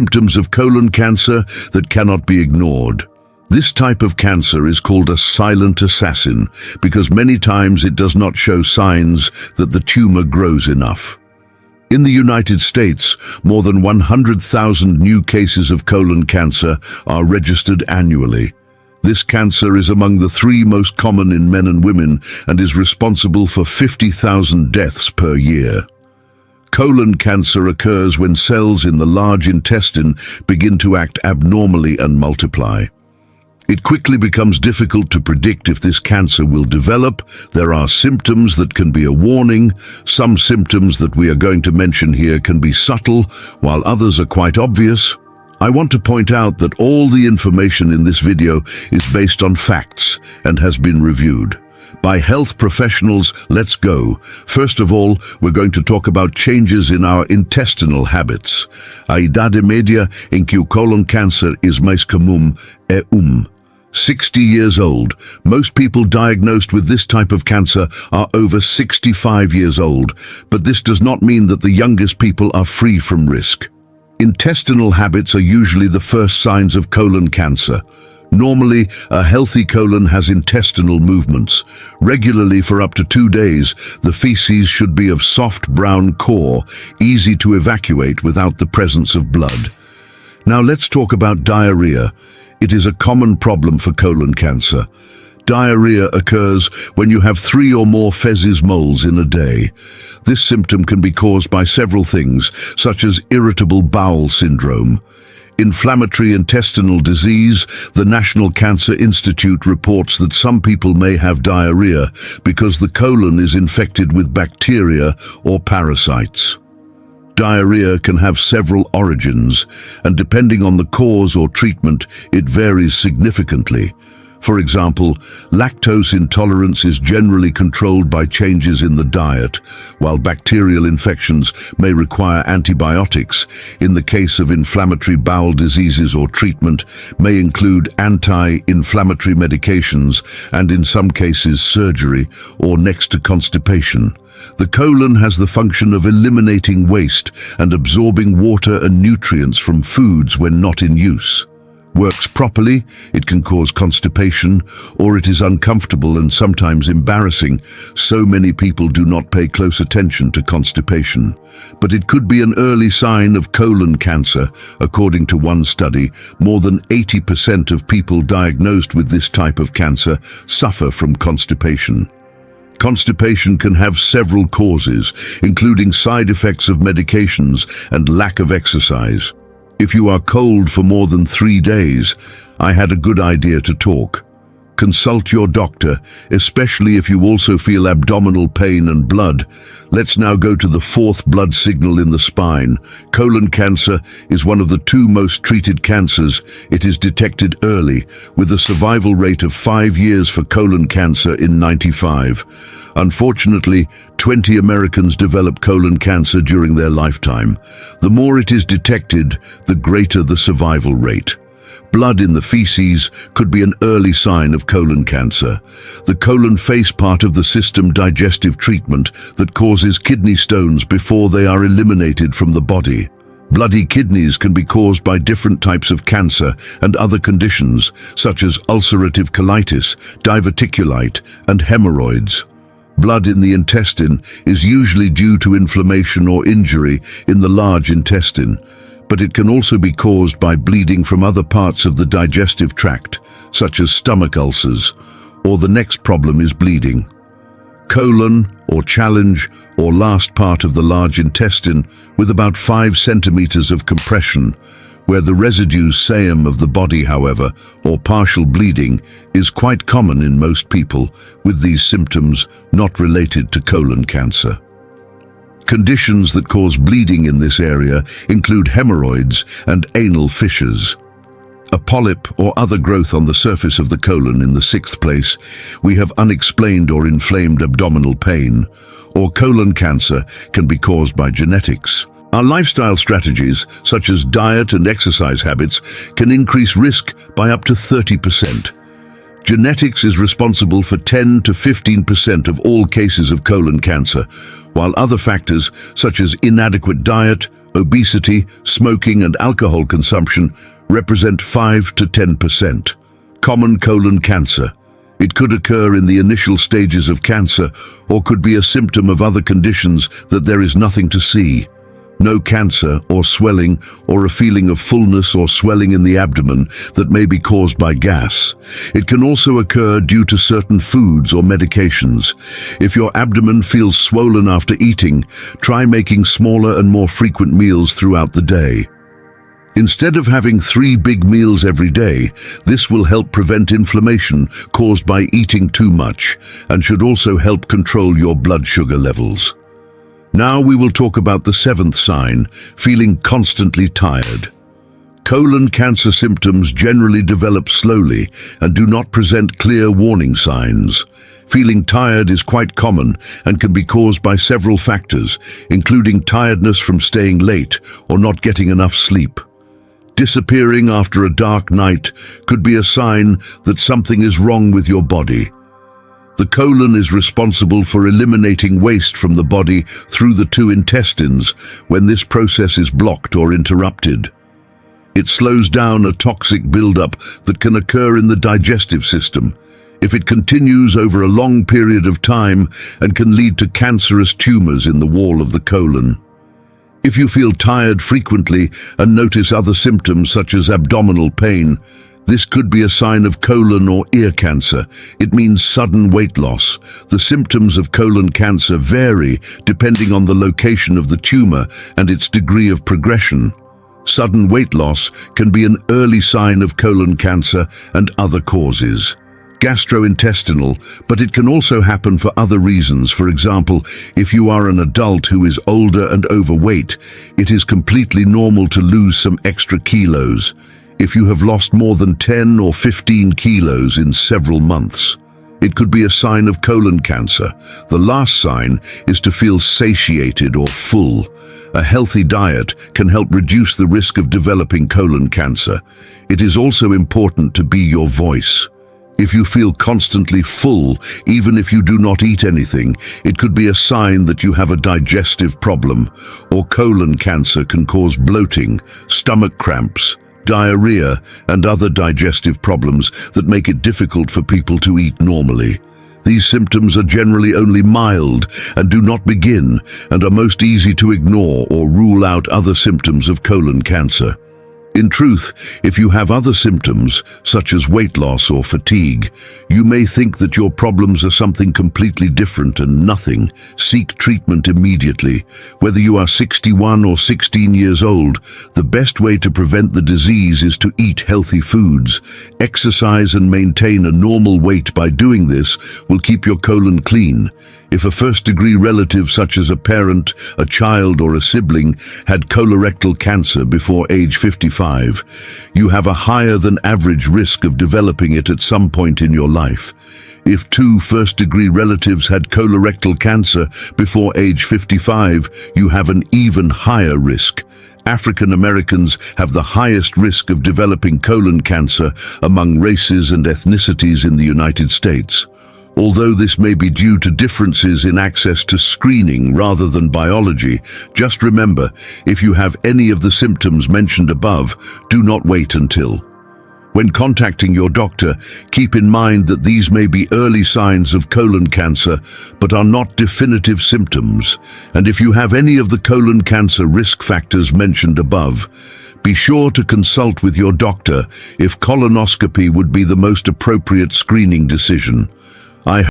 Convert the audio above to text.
Symptoms of colon cancer that cannot be ignored. This type of cancer is called a silent assassin because many times it does not show signs that the tumor grows enough. In the United States, more than 100,000 new cases of colon cancer are registered annually. This cancer is among the 3 most common in men and women and is responsible for 50,000 deaths per year. Colon cancer occurs when cells in the large intestine begin to act abnormally and multiply. It quickly becomes difficult to predict if this cancer will develop. There are symptoms that can be a warning. Some symptoms that we are going to mention here can be subtle, while others are quite obvious. I want to point out that all the information in this video is based on facts and has been reviewed by health professionals. Let's go. First of all, we're going to talk about changes in our intestinal habits. A idade média em que o colon cancer is mais comum é 60 years old. Most people diagnosed with this type of cancer are over 65 years old, but this does not mean that the youngest people are free from risk. Intestinal habits are usually the first signs of colon cancer. Normally, a healthy colon has intestinal movements. Regularly for up to 2 days, the feces should be of soft brown core, easy to evacuate without the presence of blood. Now let's talk about diarrhea. It is a common problem for colon cancer. Diarrhea occurs when you have 3 or more feces moles in a day. This symptom can be caused by several things, such as irritable bowel syndrome. Inflammatory intestinal disease. The National Cancer Institute reports that some people may have diarrhea because the colon is infected with bacteria or parasites. Diarrhea can have several origins, and depending on the cause or treatment, it varies significantly. For example, lactose intolerance is generally controlled by changes in the diet, while bacterial infections may require antibiotics. In the case of inflammatory bowel diseases, or treatment may include anti-inflammatory medications and in some cases surgery, or next to constipation. The colon has the function of eliminating waste and absorbing water and nutrients from foods when not in use. Works properly, it can cause constipation, or it is uncomfortable and sometimes embarrassing. So many people do not pay close attention to constipation. But it could be an early sign of colon cancer. According to one study, more than 80% of people diagnosed with this type of cancer suffer from constipation. Constipation can have several causes, including side effects of medications and lack of exercise. If you are cold for more than 3 days, I had a good idea to talk. Consult your doctor, especially if you also feel abdominal pain and blood. Let's now go to the 4th blood signal in the spine. Colon cancer is one of the 2 most treated cancers. It is detected early, with a survival rate of 5 years for colon cancer in 95. Unfortunately, 20 Americans develop colon cancer during their lifetime. The more it is detected, the greater the survival rate. Blood in the feces could be an early sign of colon cancer. The colon face part of the system digestive treatment that causes kidney stones before they are eliminated from the body. Bloody kidneys can be caused by different types of cancer and other conditions, such as ulcerative colitis, diverticulite, and hemorrhoids. Blood in the intestine is usually due to inflammation or injury in the large intestine, but it can also be caused by bleeding from other parts of the digestive tract, such as stomach ulcers, or the next problem is bleeding. Colon, or challenge, or last part of the large intestine with about 5 centimeters of compression, where the residue seum of the body, however, or partial bleeding, is quite common in most people, with these symptoms not related to colon cancer. Conditions that cause bleeding in this area include hemorrhoids and anal fissures. A polyp or other growth on the surface of the colon in the 6th place, we have unexplained or inflamed abdominal pain, or colon cancer can be caused by genetics. Our lifestyle strategies, such as diet and exercise habits, can increase risk by up to 30%. Genetics is responsible for 10 to 15% of all cases of colon cancer, while other factors, such as inadequate diet, Obesity, smoking, and alcohol consumption represent 5 to 10%. Common colon cancer. It could occur in the initial stages of cancer or could be a symptom of other conditions that there is nothing to see. No cancer or swelling or a feeling of fullness or swelling in the abdomen that may be caused by gas. It can also occur due to certain foods or medications. If your abdomen feels swollen after eating, try making smaller and more frequent meals throughout the day. Instead of having 3 big meals every day, this will help prevent inflammation caused by eating too much and should also help control your blood sugar levels. Now we will talk about the 7th sign, feeling constantly tired. Colon cancer symptoms generally develop slowly and do not present clear warning signs. Feeling tired is quite common and can be caused by several factors, including tiredness from staying late or not getting enough sleep. Disappearing after a dark night could be a sign that something is wrong with your body. The colon is responsible for eliminating waste from the body through the 2 intestines when this process is blocked or interrupted. It slows down a toxic buildup that can occur in the digestive system. If it continues over a long period of time and can lead to cancerous tumors in the wall of the colon. If you feel tired frequently and notice other symptoms such as abdominal pain, this could be a sign of colon or ear cancer. It means sudden weight loss. The symptoms of colon cancer vary depending on the location of the tumor and its degree of progression. Sudden weight loss can be an early sign of colon cancer and other causes. Gastrointestinal, but it can also happen for other reasons. For example, if you are an adult who is older and overweight, it is completely normal to lose some extra kilos. If you have lost more than 10 or 15 kilos in several months, it could be a sign of colon cancer. The last sign is to feel satiated or full. A healthy diet can help reduce the risk of developing colon cancer. It is also important to be your voice. If you feel constantly full, even if you do not eat anything, it could be a sign that you have a digestive problem, or colon cancer can cause bloating, stomach cramps, diarrhea, and other digestive problems that make it difficult for people to eat normally. These symptoms are generally only mild and do not begin and are most easy to ignore or rule out other symptoms of colon cancer. In truth, if you have other symptoms, such as weight loss or fatigue, you may think that your problems are something completely different and nothing. Seek treatment immediately. Whether you are 61 or 16 years old, the best way to prevent the disease is to eat healthy foods. Exercise and maintain a normal weight. By doing this, will keep your colon clean. If a first-degree relative such as a parent, a child, or a sibling had colorectal cancer before age 55, you have a higher than average risk of developing it at some point in your life. If 2 first-degree relatives had colorectal cancer before age 55, you have an even higher risk. African Americans have the highest risk of developing colon cancer among races and ethnicities in the United States. Although this may be due to differences in access to screening rather than biology, just remember, if you have any of the symptoms mentioned above, do not wait until. When contacting your doctor, keep in mind that these may be early signs of colon cancer, but are not definitive symptoms. And if you have any of the colon cancer risk factors mentioned above, be sure to consult with your doctor if colonoscopy would be the most appropriate screening decision. I